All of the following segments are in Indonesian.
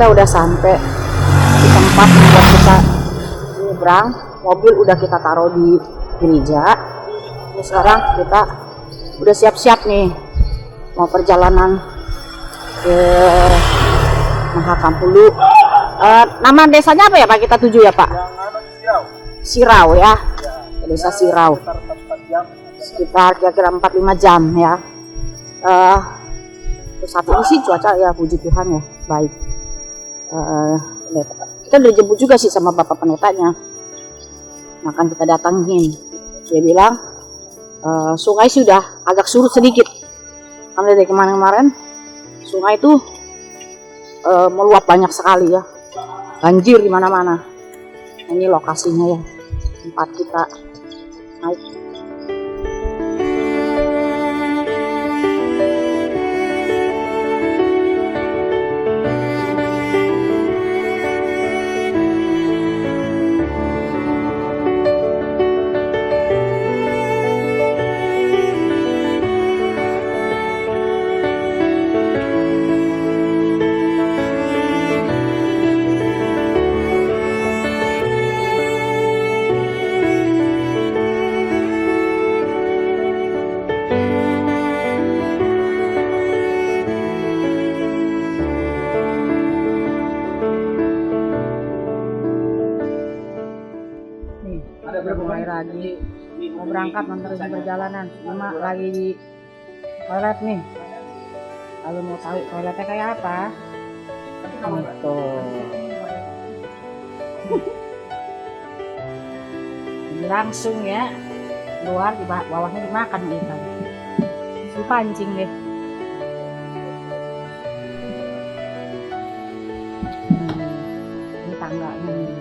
kita udah sampai di tempat buat kita nyebrang. Mobil udah kita taruh di gereja. Ini sekarang kita udah siap-siap nih mau perjalanan ke Mahakampulu. Nama desanya apa ya Pak, kita tuju ya Pak? Sirau ya, desa Sirau. Sekitar kira-kira 4-5 jam ya. Saat ini sih cuaca ya puji Tuhan ya baik. Kita udah jemput juga sih sama Bapak Pendetanya, akan kita datangin. Dia bilang sungai sudah agak surut sedikit karena dari kemarin-kemarin sungai itu meluap banyak sekali ya, banjir di mana-mana. Ini lokasinya ya, tempat kita naik. Mulai lagi mau berangkat meneruskan perjalanan, cuma lagi di toilet nih. Kalau mau tahu toiletnya kayak apa, gitu. Ini langsung ya keluar, di bawahnya dimakan ikan. Dipancing deh. Ini tangganya nih.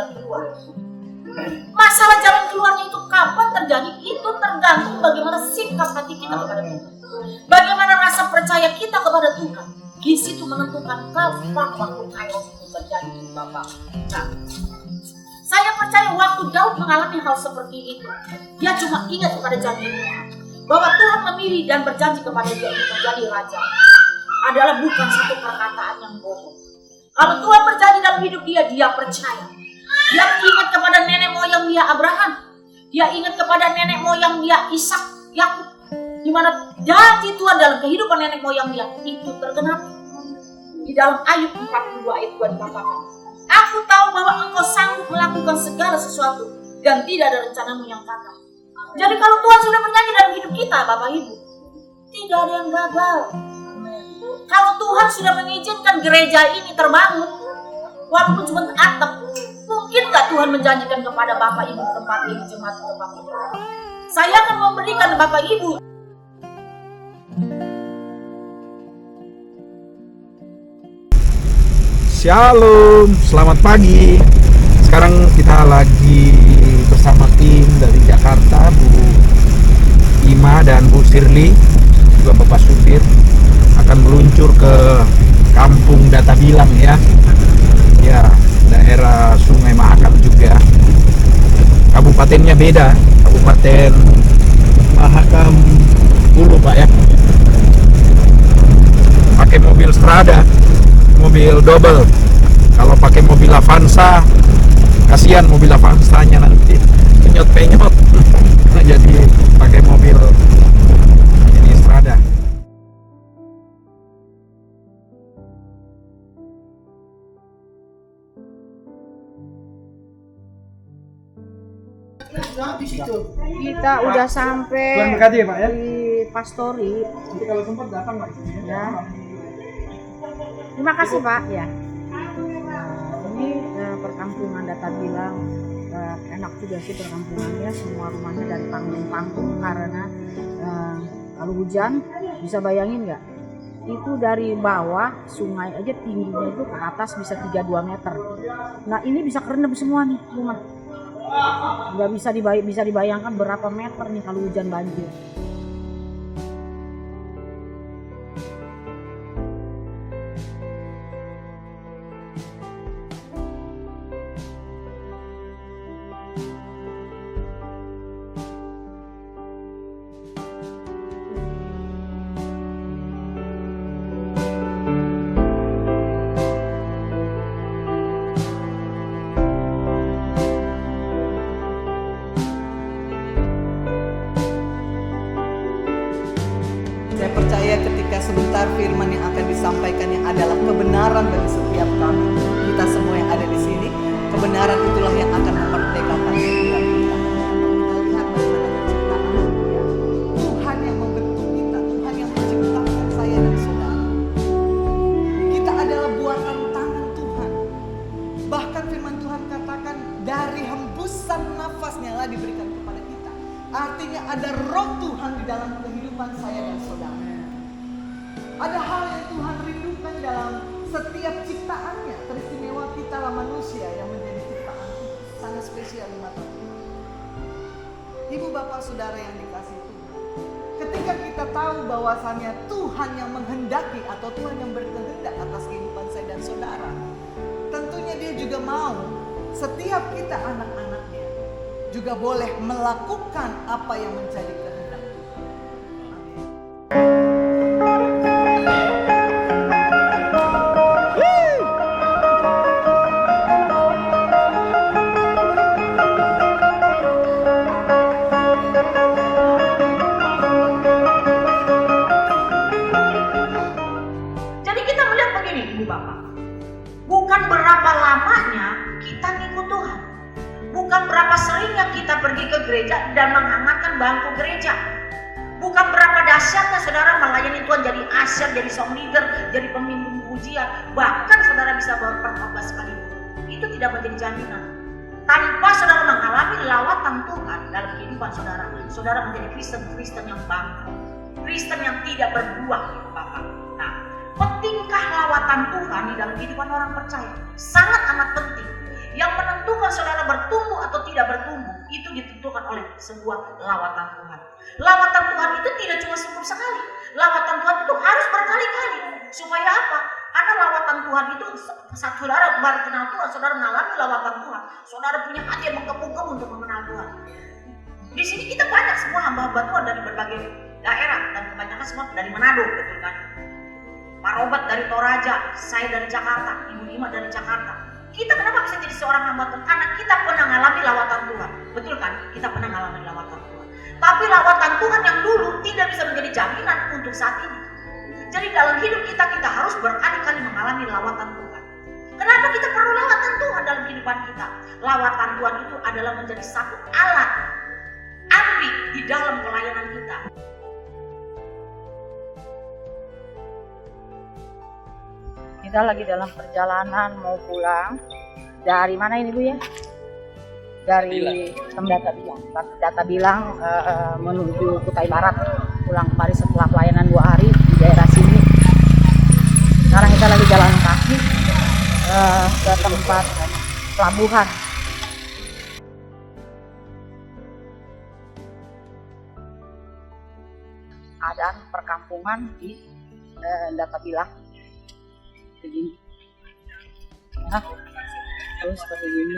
jalan keluar. Masalah jalan keluarnya itu kapan terjadi, itu tergantung bagaimana sikap hati kita kepada Tuhan. Bagaimana rasa percaya kita kepada Tuhan. Di situ menentukan kapan waktu kairos itu terjadi, Bapak. Nah, saya percaya waktu Daud mengalami hal seperti itu, dia cuma ingat kepada janji Tuhan, bahwa Tuhan memilih dan berjanji kepada dia untuk menjadi raja. Adalah bukan satu perkataan yang bohong. Kalau Tuhan berjanji dalam hidup dia, dia percaya. Dia ingat kepada nenek moyang dia Abraham. Dia ingat kepada nenek moyang dia Ishak, Yakub. Di mana janji Tuhan dalam kehidupan nenek moyang dia itu tergenapi. Di dalam Ayub 42 ayat 2 dikatakan, aku tahu bahwa engkau sanggup melakukan segala sesuatu dan tidak ada rencanamu yang gagal. Jadi kalau Tuhan sudah berjanji dalam hidup kita, Bapak Ibu, tidak ada yang gagal. Kalau Tuhan sudah mengizinkan gereja ini terbangun, walaupun cuma atap, mungkin gak Tuhan menjanjikan kepada Bapak Ibu tempat ini, jemaat tempat ini? Saya akan memberikan Bapak Ibu. Shalom, selamat pagi. Sekarang kita lagi bersama tim dari Jakarta, Bu Ima dan Bu Sirli, juga Bapak supir, akan meluncur ke Kampung Data Bilang ya. Ya, daerah Sungai Mahakam juga. Kabupatennya beda, Kabupaten Mahakam Hulu Pak ya. Pakai mobil Strada, mobil double. Kalau pakai mobil Avanza, kasihan mobil Avanzanya nanti penyot-penyot. Jadi pakai mobil ini Strada. Kita udah sampai Berkati ya Pak ya. di Pastori. Nanti kalau sempat datang Pak Ya. Terima kasih Pak. Ya. Ini perkampungan Data Bilang, enak juga sih perkampungannya, semua rumahnya dari panggung-panggung karena kalau hujan bisa bayangin nggak? Itu dari bawah sungai aja tingginya itu ke atas bisa 3-2 meter. Nah ini bisa kerendam semua nih rumah. Nggak bisa dibayangkan berapa meter nih kalau hujan banjir. Saya percaya ketika sebentar firman yang akan disampaikan yang adalah kebenaran bagi setiap kami. Kita semua yang ada di sini, kebenaran itulah yang akan memerdekakan setiap kita. Kita lihat bagaimana penciptaan ya. Tuhan yang membentuk kita, Tuhan yang menciptakan saya dan saudara. Kita adalah buatan tangan Tuhan. Bahkan firman Tuhan katakan dari hembusan nafasnya lah diberikan kepada kita. Artinya ada roh Tuhan di dalam kehidupan saya dan saudara. Ada hal yang Tuhan rindukan dalam setiap ciptaannya. Teristimewa kita lah manusia yang menjadi ciptaan sangat spesial di mata Tuhan. Ibu bapak saudara yang dikasihi Tuhan, ketika kita tahu bahwasannya Tuhan yang menghendaki atau Tuhan yang berkehendak atas kehidupan saya dan saudara, tentunya Dia juga mau setiap kita anak-anaknya juga boleh melakukan apa yang menjadi kehendak Tuhan. Amin. Jadi kita melihat begini, Ibu Bapak. Bukan berapa lamanya kita ngikut Tuhan. Bukan berapa seringnya kita pergi ke gereja dan menghangatkan bangku gereja. Bukan berapa dahsyatnya saudara melayani Tuhan jadi asyik, jadi song leader, jadi pemimpin pujian. Bahkan saudara bisa berkhotbah sekalipun. Itu tidak menjadi jaminan. Tanpa saudara mengalami lawatan Tuhan dalam kehidupan saudara, saudara menjadi Kristen yang bangkrut. Kristen yang tidak berbuah, Ibu Bapak. Nah, pentingkah lawatan Tuhan di dalam kehidupan orang percaya? Sangat amat penting. Yang menentukan tidak bertumbuh, itu ditentukan oleh sebuah lawatan Tuhan. Lawatan Tuhan itu tidak cuma cukup sekali. Lawatan Tuhan itu harus berkali-kali. Supaya apa? Karena lawatan Tuhan itu, saat saudara baru kenal Tuhan, saudara mengalami lawatan Tuhan. Saudara punya hati yang menggebu-gebu untuk mengenal Tuhan. Di sini kita banyak semua hamba-hamba Tuhan dari berbagai daerah, dan kebanyakan semua dari Manado, betul kan? Pak Robert dari Toraja, saya dari Jakarta, Ibu Ima dari Jakarta. Kita kenapa bisa jadi seorang hamba Tuhan? Karena kita pernah mengalami lawatan Tuhan. Betul kan? Kita pernah mengalami lawatan Tuhan. Tapi lawatan Tuhan yang dulu tidak bisa menjadi jaminan untuk saat ini. Jadi dalam hidup kita harus berkali-kali mengalami lawatan Tuhan. Kenapa kita perlu lawatan Tuhan dalam kehidupan kita? Lawatan Tuhan itu adalah menjadi satu alat api di dalam pelayanan kita. Kita lagi dalam perjalanan mau pulang. Dari mana ini Bu ya? Dari Data Bilang. Data Bilang menuju Kutai Barat. Pulang ke Paris setelah pelayanan 2 hari di daerah sini. Sekarang kita lagi jalan kaki ke tempat pelabuhan. Ada perkampungan di Data Bilang. Begini. Nah, terus seperti ini.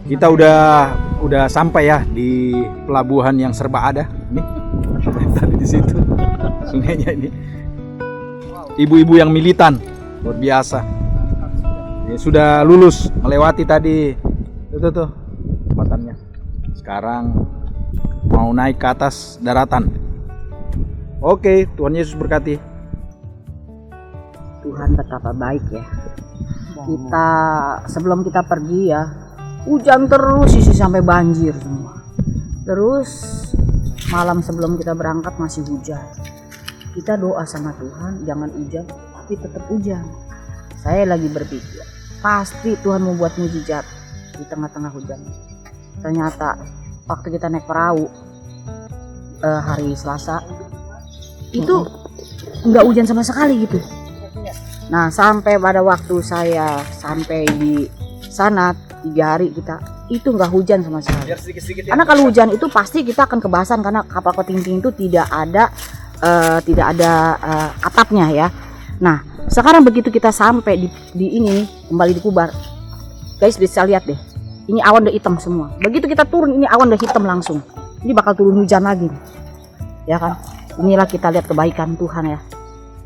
Kita udah sampai ya di pelabuhan yang serba ada. Nih, tadi di situ sungainya ini. Ibu-ibu yang militan, luar biasa. Ya, sudah lulus melewati tadi itu tuh jembatannya. Sekarang mau naik ke atas daratan. Oke, Tuhan Yesus berkati. Tuhan betapa baik ya. Kita sebelum kita pergi ya, hujan terus sih sampai banjir semua. Terus malam sebelum kita berangkat masih hujan. Kita doa sama Tuhan jangan hujan, tapi tetap hujan. Saya lagi berpikir pasti Tuhan mau buat mujizat di tengah-tengah hujan. Ternyata waktu kita naik perahu hari Selasa itu nggak hujan sama sekali gitu. Nah sampai pada waktu saya sampai di sana 3 hari kita itu nggak hujan sama sekali. Karena kalau hujan itu pasti kita akan kebasan karena kapal ketingting itu tidak ada atapnya ya. Nah sekarang begitu kita sampai di ini kembali di Kubar, guys bisa lihat deh, ini awan udah hitam semua. Begitu kita turun ini awan udah hitam langsung. Ini bakal turun hujan lagi, ya kan? Inilah kita lihat kebaikan Tuhan ya,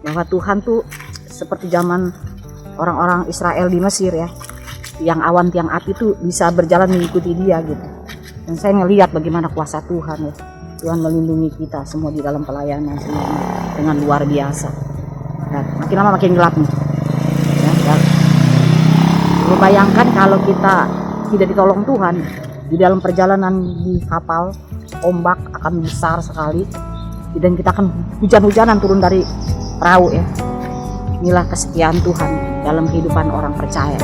bahwa Tuhan tuh seperti zaman orang-orang Israel di Mesir ya, yang awan tiang api itu bisa berjalan mengikuti dia gitu. Dan saya ngelihat bagaimana kuasa Tuhan ya. Tuhan melindungi kita semua di dalam pelayanan semuanya dengan luar biasa. Nah, makin lama makin gelap nih. Ya. Lu bayangkan kalau kita tidak ditolong Tuhan di dalam perjalanan di kapal, ombak akan besar sekali dan kita akan hujan-hujanan turun dari perahu ya. Inilah kesetiaan Tuhan dalam kehidupan orang percaya.